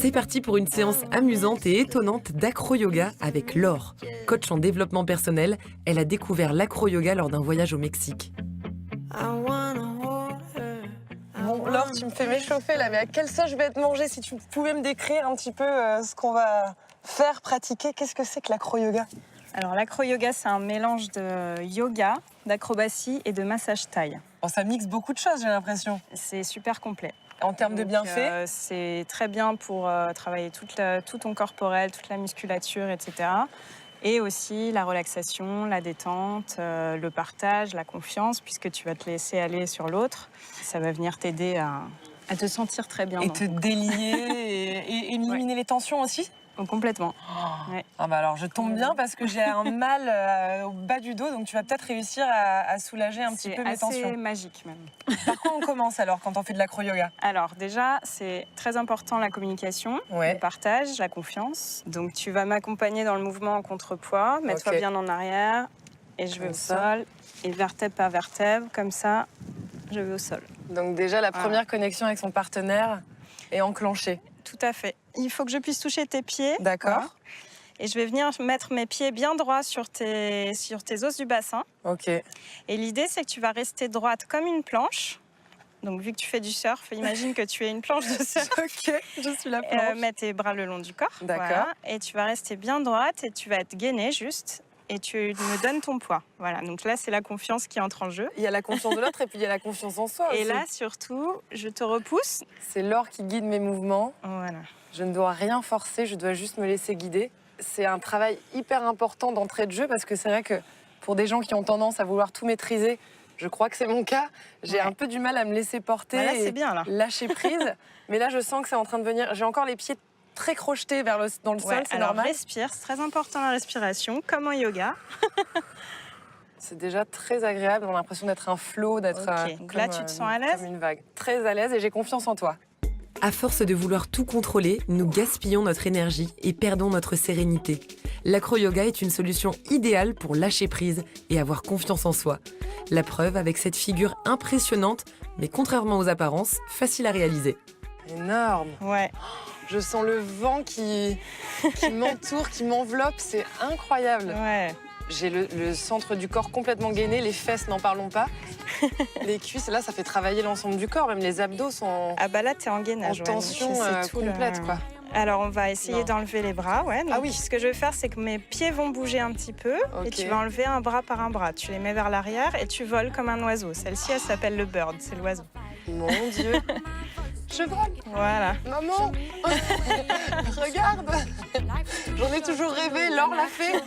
C'est parti pour une séance amusante et étonnante d'acro-yoga avec Laure. Coach en développement personnel, elle a découvert l'acro-yoga lors d'un voyage au Mexique. Bon, Laure, tu me fais m'échauffer là, mais à quelle sauce je vais te manger? Si tu pouvais me décrire un petit peu ce qu'on va faire, pratiquer, qu'est-ce que c'est que l'acro-yoga? Alors l'acro-yoga, c'est un mélange de yoga, d'acrobatie et de massage thaï. Bon, ça mixe beaucoup de choses, j'ai l'impression. C'est super complet. En termes de Donc, bienfaits, c'est très bien pour travailler tout ton corporel, toute la musculature, etc. Et aussi la relaxation, la détente, le partage, la confiance, puisque tu vas te laisser aller sur l'autre. Ça va venir t'aider à te sentir très bien. et te délier et éliminer les tensions aussi. Donc, complètement. Ouais. Ah bah alors je tombe bien parce que j'ai un mal au bas du dos, donc tu vas peut-être réussir à soulager un petit peu mes tensions. C'est magique même. Par quoi on commence alors quand on fait de l'acro-yoga? Alors déjà, c'est très important la communication, Ouais. le partage, la confiance. Donc tu vas m'accompagner dans le mouvement en contrepoids, mets-toi Ok. bien en arrière et je vais Comme au ça. sol. Et vertèbre par vertèbre, comme ça, je vais au sol. Donc déjà la Voilà. première connexion avec son partenaire est enclenchée. Tout à fait. Il faut que je puisse toucher tes pieds. D'accord. Voilà. Et je vais venir mettre mes pieds bien droits sur tes os du bassin. Ok. Et l'idée, c'est que tu vas rester droite comme une planche. Donc vu que tu fais du surf, imagine que tu es une planche de surf. Ok, je suis la planche. Mets tes bras le long du corps. D'accord. Voilà. Et tu vas rester bien droite et tu vas te gainer juste. Et tu me donnes ton poids. Voilà. Donc là, c'est la confiance qui entre en jeu. Il y a la confiance de l'autre et puis il y a la confiance en soi Et aussi. là, surtout, je te repousse. C'est Laure qui guide mes mouvements. Voilà. Je ne dois rien forcer, je dois juste me laisser guider. C'est un travail hyper important d'entrée de jeu parce que c'est vrai que pour des gens qui ont tendance à vouloir tout maîtriser, je crois que c'est mon cas, j'ai Ouais. un peu du mal à me laisser porter Voilà, et c'est bien là. lâcher prise. Mais là, je sens que c'est en train de venir. J'ai encore les pieds très crochetés dans le sol, Ouais, c'est alors normal. respire, c'est très important la respiration, comme en yoga. C'est déjà très agréable, on a l'impression d'être un flow, d'être Ok. Donc là, tu te sens à l'aise? comme une vague. Très à l'aise et j'ai confiance en toi. À force de vouloir tout contrôler, nous gaspillons notre énergie et perdons notre sérénité. L'acro-yoga est une solution idéale pour lâcher prise et avoir confiance en soi. La preuve avec cette figure impressionnante, mais contrairement aux apparences, facile à réaliser. Énorme. Ouais. Je sens le vent qui m'entoure, qui m'enveloppe, c'est incroyable. Ouais. J'ai le centre du corps complètement gainé, les fesses, n'en parlons pas. Les cuisses, là, ça fait travailler l'ensemble du corps, même les abdos sont Ah bah là, t'es en en gainage. ouais, tension donc c'est tout le- complète, quoi. Alors, on va essayer Non. d'enlever les bras. Ouais. Donc, Ah oui. Ce que je vais faire, c'est que mes pieds vont bouger un petit peu et Ok. tu vas enlever un bras par un bras. Tu les mets vers l'arrière et tu voles comme un oiseau. Celle-ci, elle s'appelle le bird, c'est l'oiseau. Mon Dieu. Je vole, Voilà. maman. Regarde. J'en ai toujours rêvé, Laure l'a fait.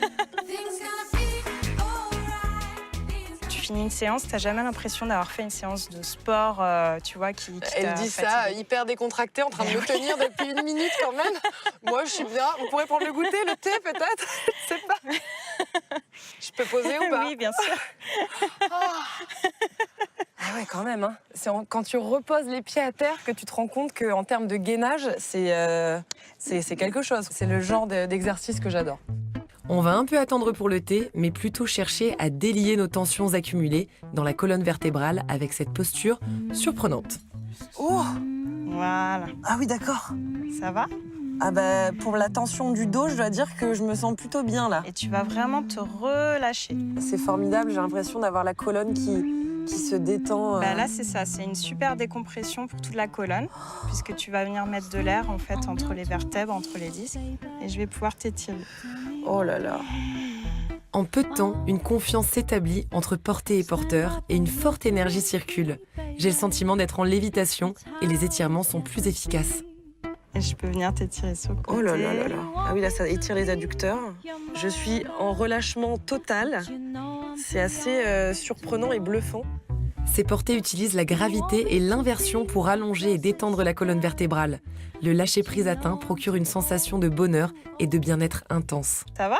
Tu finis une séance, t'as jamais l'impression d'avoir fait une séance de sport, tu vois, qui Elle t'a dit ça, fatigué. hyper décontractée, en train de me tenir depuis 1 minute quand même. Moi, je suis bien. Vous pourrez prendre le goûter, le thé peut-être? Je sais pas. Je peux poser ou pas? Oui, bien sûr. Ah ouais, quand même. Hein. Quand tu reposes les pieds à terre que tu te rends compte qu'en termes de gainage, c'est quelque chose. C'est le genre d'exercice que j'adore. On va un peu attendre pour le thé, mais plutôt chercher à délier nos tensions accumulées dans la colonne vertébrale avec cette posture surprenante. Oh, Voilà. ah oui, d'accord. Ça va? Ah bah, pour la tension du dos, je dois dire que je me sens plutôt bien là. Et tu vas vraiment te relâcher. C'est formidable, j'ai l'impression d'avoir la colonne qui se détend. Bah là, c'est ça. C'est une super décompression pour toute la colonne, puisque tu vas venir mettre de l'air en fait entre les vertèbres, entre les disques, et je vais pouvoir t'étirer. Oh là là. En peu de temps, une confiance s'établit entre portée et porteur et une forte énergie circule. J'ai le sentiment d'être en lévitation et les étirements sont plus efficaces. Et je peux venir t'étirer sur le côté. Oh là là là là. Ah oui, là, ça étire les adducteurs. Je suis en relâchement total. C'est assez surprenant et bluffant. Ces portées utilisent la gravité et l'inversion pour allonger et détendre la colonne vertébrale. Le lâcher-prise atteint procure une sensation de bonheur et de bien-être intense. Ça va?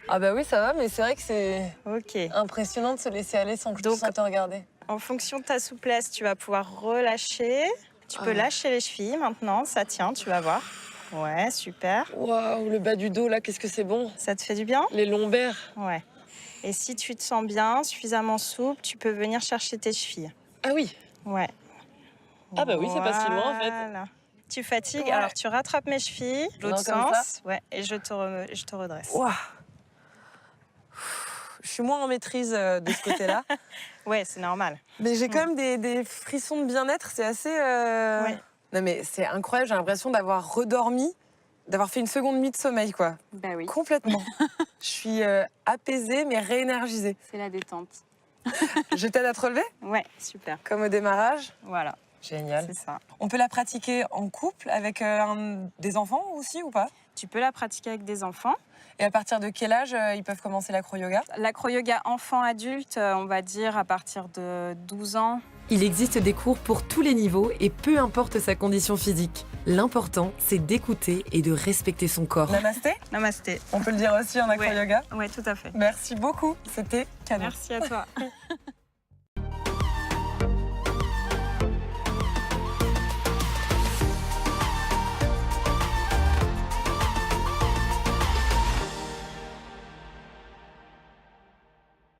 Ah bah oui, ça va, mais c'est vrai que c'est Ok. impressionnant de se laisser aller sans que je Donc- te sente regarder. En fonction de ta souplesse, tu vas pouvoir relâcher. Tu peux Ah. lâcher les chevilles maintenant, ça tient, tu vas voir. Ouais, super. Waouh, le bas du dos, là, qu'est-ce que c'est bon. Ça te fait du bien? Les lombaires. Ouais. Et si tu te sens bien, suffisamment souple, tu peux venir chercher tes chevilles. Ah oui. Ouais. Ah bah oui, c'est pas si loin, en fait. Voilà. tu fatigues, Ouais. alors tu rattrapes mes chevilles, l'autre Non, comme sens, ouais, et je te redresse. Ouah. Je suis moins en maîtrise de ce côté-là. Ouais, c'est normal. Mais j'ai quand même des frissons de bien-être, c'est assez... Ouais. Non mais c'est incroyable, j'ai l'impression d'avoir redormi, d'avoir fait une seconde nuit de sommeil, quoi. Bah oui, Complètement. Je suis apaisée, mais réénergisée. c'est la détente. Je t'aide à te relever, Ouais, super. comme au démarrage. Voilà, Génial. c'est ça. On peut la pratiquer en couple avec des enfants aussi ou pas? Tu peux la pratiquer avec des enfants. Et à partir de quel âge ils peuvent commencer l'acro-yoga? L'acro-yoga enfant-adulte, on va dire à partir de 12 ans. Il existe des cours pour tous les niveaux et peu importe sa condition physique. L'important, c'est d'écouter et de respecter son corps. Namasté? Namasté. On peut le dire aussi en acro-yoga. Ouais, tout à fait. Merci beaucoup, c'était canon. Merci à toi.